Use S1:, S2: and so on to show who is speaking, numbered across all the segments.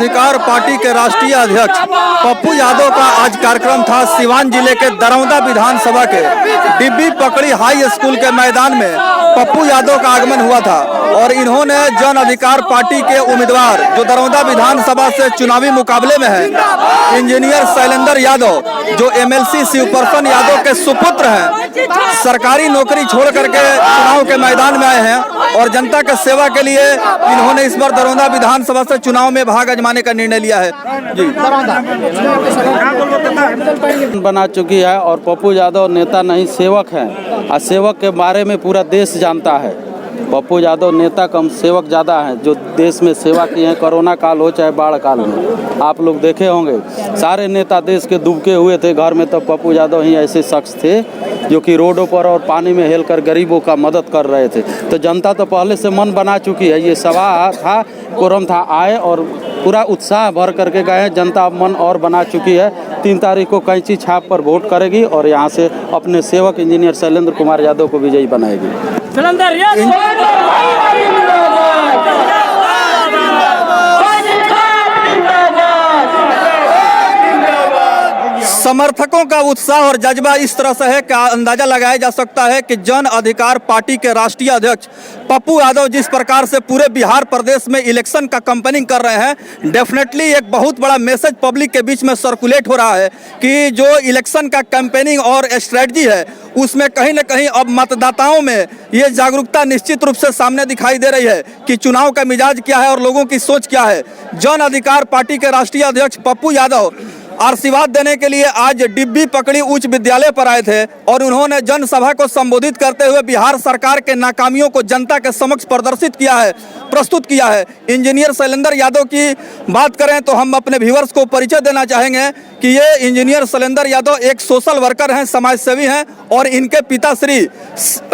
S1: अधिकार पार्टी के राष्ट्रीय अध्यक्ष पप्पू यादव का आज कार्यक्रम था सिवान जिले के दरौंदा विधानसभा के डिब्बी पकड़ी हाई स्कूल के मैदान में पप्पू यादव का आगमन हुआ था और इन्होंने जन अधिकार पार्टी के उम्मीदवार जो दरौंदा विधानसभा से चुनावी मुकाबले में है इंजीनियर शैलेंद्र यादव जो एमएलसी शिवप्रसन्न यादव के सुपुत्र हैं, सरकारी नौकरी छोड़ करके चुनाव के मैदान में आए हैं और जनता के सेवा के लिए इन्होंने इस बार दरौंदा विधानसभा से चुनाव में भाग आजमाने का निर्णय लिया है। जी
S2: बना चुकी है और पप्पू यादव नेता नहीं सेवक हैं और सेवक के बारे में पूरा देश जानता है। पप्पू यादव नेता कम सेवक ज़्यादा हैं जो देश में सेवा किए हैं, कोरोना काल हो चाहे बाढ़ काल में। आप लोग देखे होंगे सारे नेता देश के डूबके हुए थे घर में, तब पप्पू यादव ही ऐसे शख्स थे जो कि रोडों पर और पानी में हेलकर गरीबों का मदद कर रहे थे। तो जनता तो पहले से मन बना चुकी है। ये सभा था, कोरम था, आए और पूरा उत्साह भर करके गए हैं। जनता मन और बना चुकी है। 3 तारीख को कैंची छाप पर वोट करेगी और यहाँ से अपने सेवक इंजीनियर शैलेंद्र कुमार यादव को विजयी बनाएगी।
S1: समर्थकों का उत्साह और जज्बा इस तरह से है कि अंदाजा लगाया जा सकता है कि जन अधिकार पार्टी के राष्ट्रीय अध्यक्ष पप्पू यादव जिस प्रकार से पूरे बिहार प्रदेश में इलेक्शन का कैंपेनिंग कर रहे हैं, डेफिनेटली एक बहुत बड़ा मैसेज पब्लिक के बीच में सर्कुलेट हो रहा है कि जो इलेक्शन का कैंपेनिंग और स्ट्रेटजी है उसमें कहीं न कहीं अब मतदाताओं में ये जागरूकता निश्चित रूप से सामने दिखाई दे रही है कि चुनाव का मिजाज क्या है और लोगों की सोच क्या है। जन अधिकार पार्टी के राष्ट्रीय अध्यक्ष पप्पू यादव आशीर्वाद देने के लिए आज डिब्बी पकड़ी उच्च विद्यालय पर आए थे और उन्होंने जनसभा को संबोधित करते हुए बिहार सरकार के नाकामियों को जनता के समक्ष प्रस्तुत किया है। इंजीनियर शैलेंद्र यादव की बात करें तो हम अपने व्यूअर्स को परिचय देना चाहेंगे कि ये इंजीनियर शैलेंद्र यादव एक सोशल वर्कर हैं, समाजसेवी हैं और इनके पिताश्री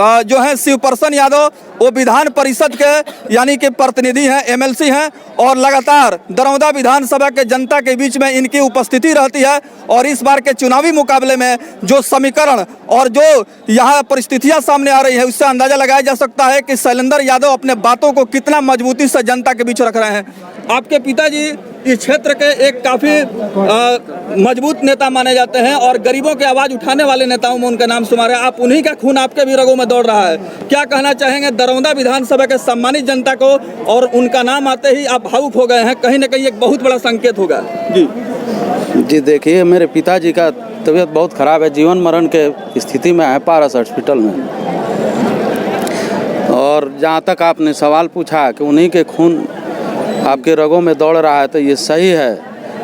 S1: जो हैं शिवप्रसन्न यादव वो विधान परिषद के यानी कि प्रतिनिधि हैं, एमएलसी हैं और लगातार दरौंदा विधानसभा के जनता के बीच में इनकी उपस्थिति रहती है। और इस बार के चुनावी मुकाबले में जो समीकरण और जो यहाँ परिस्थितियाँ सामने आ रही है उससे अंदाजा लगाया जा सकता है कि शैलेंद्र यादव अपने बातों को कितना मजबूती से जनता के बीच रख रहे हैं। आपके पिताजी इस क्षेत्र के एक काफ़ी मजबूत नेता माने जाते हैं और गरीबों की आवाज़ उठाने वाले नेताओं में उनका नाम शुमार है। आप उन्हीं का खून आपके भी रगों में दौड़ रहा है। क्या कहना चाहेंगे दरौंदा विधानसभा के सम्मानित जनता को, और उनका नाम आते ही आप भावुक हो गए हैं, कहीं ना कहीं एक बहुत बड़ा संकेत होगा।
S2: जी देखिए, मेरे पिताजी का तबीयत बहुत ख़राब है, जीवन मरण के स्थिति में है पारस हॉस्पिटल में। और जहाँ तक आपने सवाल पूछा कि उन्हीं के खून आपके रगों में दौड़ रहा है, तो ये सही है।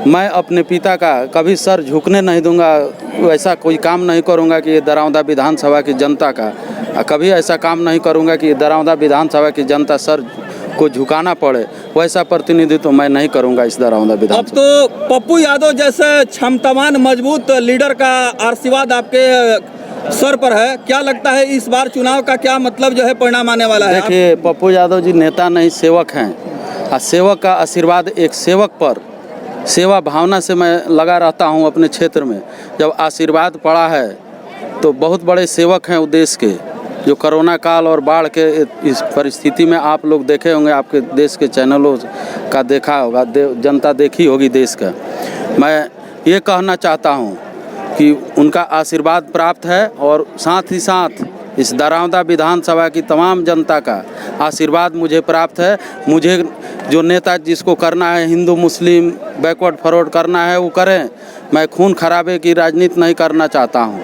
S2: मैं अपने पिता का कभी सर झुकने नहीं दूंगा, वैसा कोई काम नहीं करूंगा कि ये दरौंदा विधानसभा की जनता का, कभी ऐसा काम नहीं करूंगा कि ये दरौंदा विधानसभा की जनता सर को झुकाना पड़े, वैसा प्रतिनिधित्व मैं नहीं करूंगा इस दरौंदा विधानसभा।
S1: अब तो पप्पू यादव जैसे क्षमतावान मजबूत लीडर का आशीर्वाद आपके सर पर है, क्या लगता है इस बार चुनाव का क्या मतलब जो है परिणाम आने वाला है?
S2: देखिए, पप्पू यादव जी नेता नहीं सेवक हैं और सेवक का आशीर्वाद एक सेवक पर सेवा भावना से मैं लगा रहता हूं अपने क्षेत्र में। जब आशीर्वाद पड़ा है तो बहुत बड़े सेवक हैं देश के, जो कोरोना काल और बाढ़ के इस परिस्थिति में आप लोग देखे होंगे, आपके देश के चैनलों का देखा होगा, जनता देखी होगी देश का। मैं ये कहना चाहता हूँ कि उनका आशीर्वाद प्राप्त है और साथ ही साथ इस दरौंदा विधानसभा की तमाम जनता का आशीर्वाद मुझे प्राप्त है। मुझे जो नेता जिसको करना है, हिंदू मुस्लिम बैकवर्ड फॉरवर्ड करना है वो करें, मैं खून खराबे की राजनीति नहीं करना चाहता हूँ।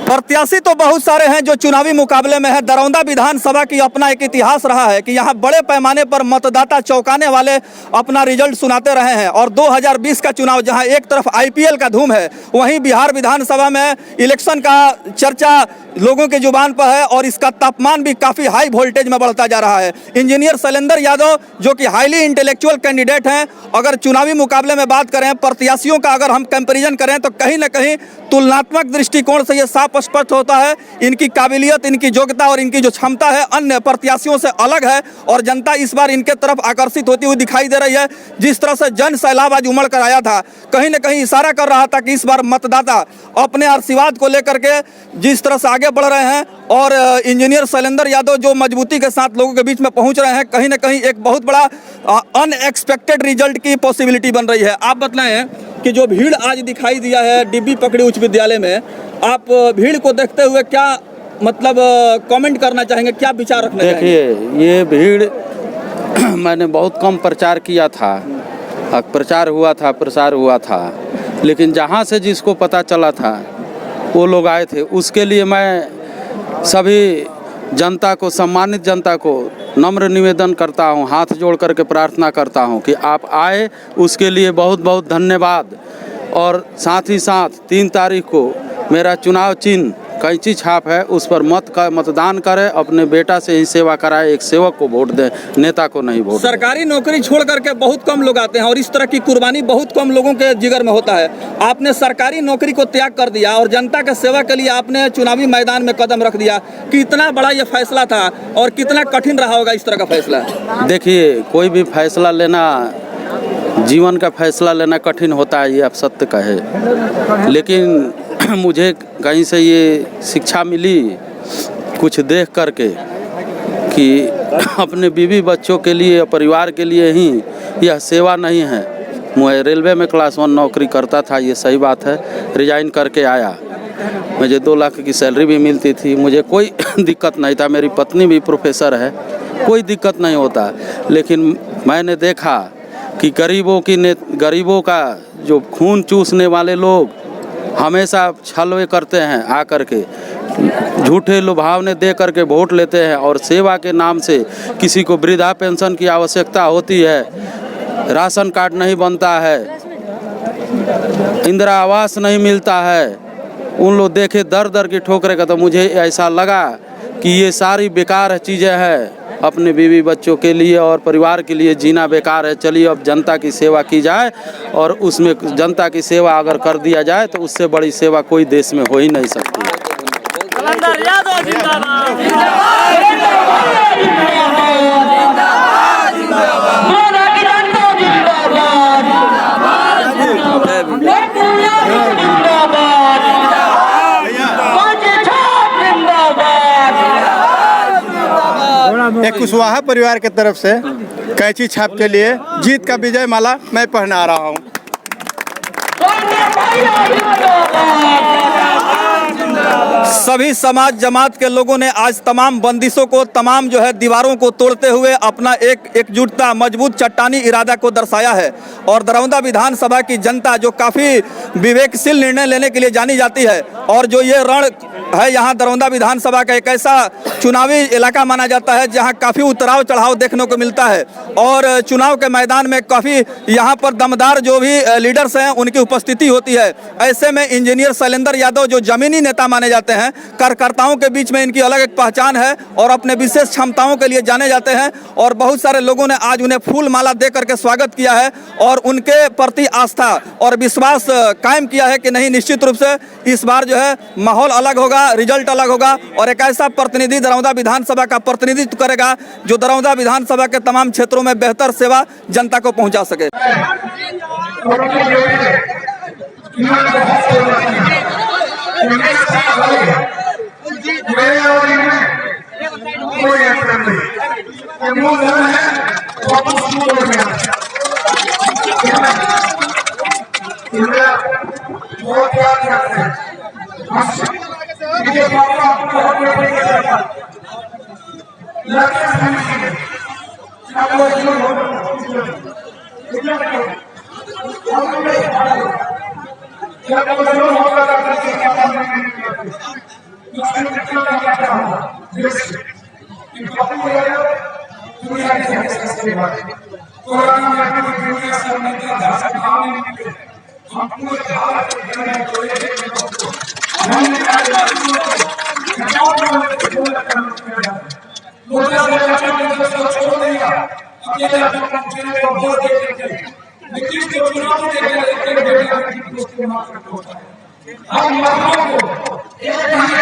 S1: प्रत्याशी तो बहुत सारे हैं जो चुनावी मुकाबले में है। दरौंदा विधानसभा की अपना एक इतिहास रहा है कि यहाँ बड़े पैमाने पर मतदाता चौंकाने वाले अपना रिजल्ट सुनाते रहे हैं। और 2020 का चुनाव जहाँ एक तरफ आईपीएल का धूम है, वहीं बिहार विधानसभा में इलेक्शन का चर्चा लोगों के जुबान पर है और इसका तापमान भी काफ़ी हाई वोल्टेज में बढ़ता जा रहा है। इंजीनियर शैलेंद्र यादव जो कि हाईली इंटेलेक्चुअल कैंडिडेट हैं, अगर चुनावी मुकाबले में बात करें, प्रत्याशियों का अगर हम कंपैरिजन करें तो कहीं ना कहीं तुलनात्मक दृष्टिकोण से ये साफ साफ स्पष्ट होता है इनकी काबिलियत, इनकी योग्यता और इनकी जो क्षमता है अन्य प्रत्याशियों से अलग है और जनता इस बार इनके तरफ आकर्षित होती हुई दिखाई दे रही है। जिस तरह से जन सैलाब आज उमड़ कर आया था, कहीं न कहीं इशारा कर रहा था कि इस बार मतदाता अपने आशीर्वाद को लेकर के जिस तरह से आगे बढ़ रहे हैं और इंजीनियर शैलेंद्र यादव जो मजबूती के साथ लोगों के बीच में पहुंच रहे हैं, कहीं न कहीं एक बहुत बड़ा अनएक्सपेक्टेड रिजल्ट की पॉसिबिलिटी बन रही है। आप बताएं कि जो भीड़ आज दिखाई दिया है डीबी पकड़ी उच्च विद्यालय में, आप भीड़ को देखते हुए क्या मतलब कमेंट करना चाहेंगे, क्या विचार रखना चाहेंगे?
S2: देखिए, ये भीड़ मैंने बहुत कम प्रचार किया था, प्रचार हुआ था, लेकिन जहाँ से जिसको पता चला था वो लोग आए थे। उसके लिए मैं सभी जनता को, सम्मानित जनता को नम्र निवेदन करता हूं, हाथ जोड़ करके प्रार्थना करता हूं कि आप आए, उसके लिए बहुत बहुत धन्यवाद। और साथ ही साथ 3 तारीख को मेरा चुनाव चिन्ह कैंची छाप है, उस पर मतदान करें, अपने बेटा से ही सेवा कराए, एक सेवक को वोट दें, नेता को नहीं वोट।
S1: सरकारी नौकरी छोड़ करके बहुत कम लोग आते हैं और इस तरह की कुर्बानी बहुत कम लोगों के जिगर में होता है। आपने सरकारी नौकरी को त्याग कर दिया और जनता के सेवा के लिए आपने चुनावी मैदान में कदम रख दिया। कितना बड़ा ये फैसला था और कितना कठिन रहा होगा इस तरह का फैसला?
S2: देखिए, कोई भी फैसला लेना, जीवन का फैसला लेना कठिन होता है, ये आप सत्य कहे, लेकिन मुझे कहीं से ये शिक्षा मिली कुछ देख करके कि अपने बीवी बच्चों के लिए, परिवार के लिए ही यह सेवा नहीं है। मैं रेलवे में क्लास 1 नौकरी करता था, ये सही बात है, रिजाइन करके आया। मुझे 2 लाख की सैलरी भी मिलती थी, मुझे कोई दिक्कत नहीं था, मेरी पत्नी भी प्रोफेसर है, कोई दिक्कत नहीं होता। लेकिन मैंने देखा कि गरीबों का जो खून चूसने वाले लोग हमेशा छलवे करते हैं, आकर के झूठे लुभावने दे करके वोट लेते हैं और सेवा के नाम से किसी को वृद्धा पेंशन की आवश्यकता होती है, राशन कार्ड नहीं बनता है, इंदिरा आवास नहीं मिलता है, उन लोग देखे दर दर की ठोकरे का। तो मुझे ऐसा लगा कि ये सारी बेकार चीज़ें हैं, अपने बीवी बच्चों के लिए और परिवार के लिए जीना बेकार है। चलिए अब जनता की सेवा की जाए और उसमें जनता की सेवा अगर कर दिया जाए तो उससे बड़ी सेवा कोई देश में हो ही नहीं सकती।
S3: एक कुशवाहा परिवार के तरफ से कैंची छाप के लिए जीत का विजय माला मैं पहना रहा हूँ।
S1: सभी समाज जमात के लोगों ने आज तमाम बंदिशों को, तमाम जो है दीवारों को तोड़ते हुए अपना एकजुटता, मजबूत चट्टानी इरादा को दर्शाया है। और दरौंदा विधानसभा की जनता जो काफ़ी विवेकशील निर्णय लेने के लिए जानी जाती है और जो ये रण है, यहाँ दरौंदा विधानसभा का एक ऐसा चुनावी इलाका माना जाता है जहाँ काफ़ी उतराव चढ़ाव देखने को मिलता है और चुनाव के मैदान में काफ़ी यहाँ पर दमदार जो भी लीडर्स हैं उनकी उपस्थिति होती है। ऐसे में इंजीनियर शैलेंद्र यादव जो जमीनी नेता माने जाते हैं, कार्यकर्ताओं के बीच में इनकी अलग एक पहचान है और अपने विशेष क्षमताओं के लिए जाने जाते हैं और बहुत सारे लोगों ने आज उन्हें फूल माला दे करके स्वागत किया है और उनके प्रति आस्था और विश्वास कायम किया है कि नहीं, निश्चित रूप से इस बार जो है माहौल अलग होगा, रिजल्ट अलग होगा और एक ऐसा प्रतिनिधि दरौंदा विधानसभा का प्रतिनिधित्व करेगा जो दरौंदा विधानसभा के तमाम क्षेत्रों में बेहतर सेवा जनता को पहुंचा सके।
S4: हम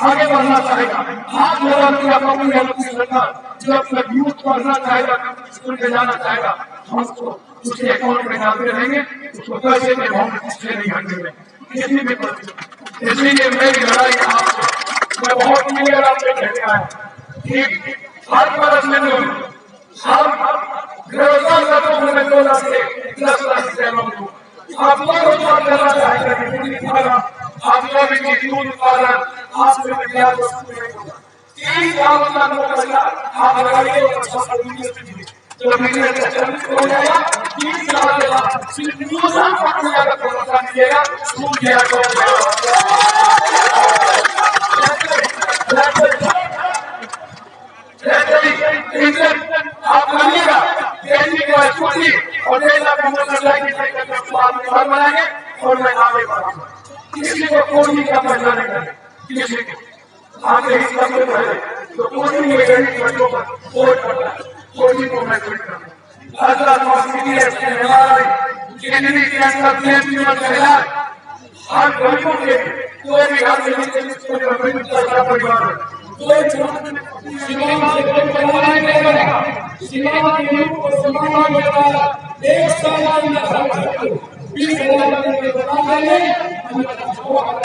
S4: आगे बढ़ना चाहेगा, हाथ लगा के अपनी जब तक यूथ पढ़ना चाहेगा, स्कूल में जाना चाहेगा, हम उसको उसके अकाउंट में डालते रहेंगे, उसको पैसे के भाव में पिछले नहीं हटेंगे किसी भी पर। इसलिए मेरी लड़ाई मैं बहुत क्लियर आपसे कहते हैं कि हर बरस में हम बेरोजगार लोगों में 2 लाख से 10 लाख से लोग आप लोग रोजगार करना चाहेंगे, आप लोग भी दूध उत्पादन आप में तैयार हो सकते हैं। 3 लाख का आप लगाइए तो मेरे हो जाएगा 30 साल के बाद सिर्फ 2 लाख का प्रोत्साहन मिलेगा, स्कूल गया आप मानिएगा छुट्टी और 1 लाख मोटरसाइकिल बनाएंगे और मैं आगे बढ़ाऊंगा। किसी को कोई का पैसा नहीं करे, किसी को आगे ही सबसे पहले तो कोई में गरीब बच्चों पर बोझ पड़ता है, कोई को मैं कोई करता हर गरीबों के 2 बीघा से नीचे परिवार सिनेमा 1 साल में 20,000 बता देंगे